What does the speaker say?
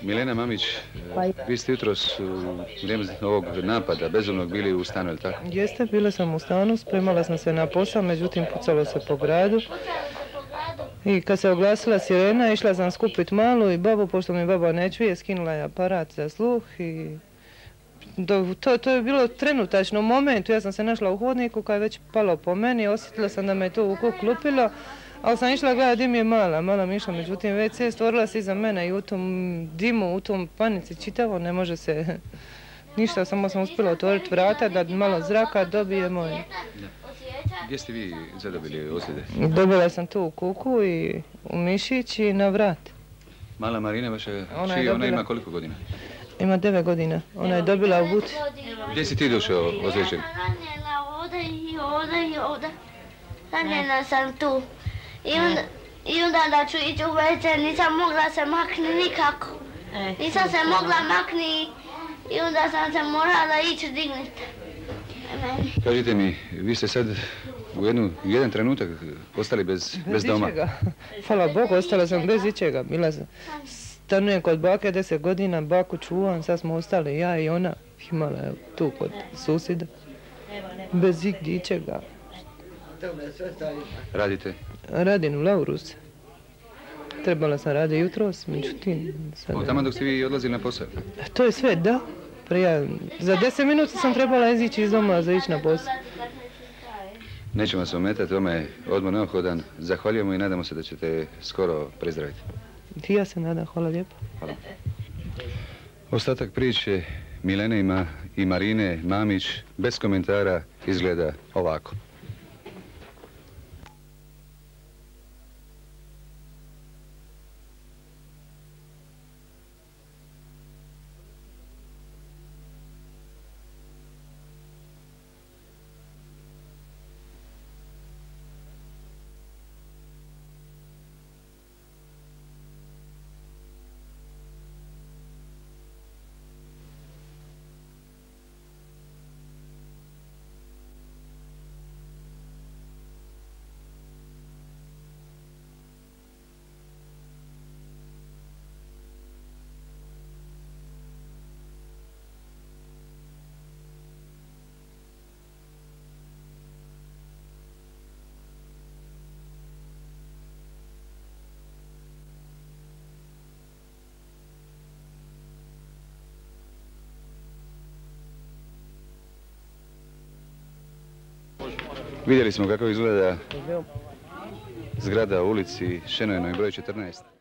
Milena Mamić, vi ste jutros u vrijeme ovog napada bezumnog bili u stanu, je li tako? Jeste, bila sam u stanu, spremala sam se na posao, međutim pucalo se po gradu. I kad se oglasila sirena, išla sam skupit malu i babu, pošto mi baba ne čuje, skinula je aparat za sluh i to je bilo trenutačno momentu. Ja sam se našla u hodniku kad je već palo po meni, osjetila sam da me to uklupilo, ali sam išla gledati di mi je mala mi išla, međutim WC stvorila se iza mene i u tom dimu, u tom panici čitavo ne može se ništa, samo sam uspjela otvoriti vrata da malo zraka dobijemo. Gdje ste vi zadobili ozljede? Dobila sam tu u kuku i u mišić i na vrat. Mala Marina vaša, ona ima koliko godina? Ima 9 godina. Ona je dobila u buci. Gdje si ti došao ozlijeđen? Ranjena sam tu. I onda da ću ići u WC, nisam mogla se makni nikako. Nisam se mogla makni i onda sam se morala ići digniti. Kažite mi, vi ste sad u jedan trenutak ostali bez doma. Bez ičega. Hvala Bogu, ostala sam bez ičega. Stanujem kod bake 10 godina, baku čuvam, sad smo ostali ja i ona. Imala je tu kod susjeda. Bez ičega. Radite? Radim u Laurus. Trebala sam raditi jutros, međutim... Tamo dok ste vi odlazili na posao? To je sve, da. Za 10 minuta sam trebala izići iz doma za ići na posao. Nećemo se ometati, ovo je odmor neophodan. Zahvaljujemo i nadamo se da ćete skoro prezdraviti. I ja se nadam, hvala lijepo. Hvala. Ostatak priče Milene i Marine Mamić bez komentara izgleda ovako. Vidjeli smo kako izgleda zgrada u ulici Šenojnoj broj 14.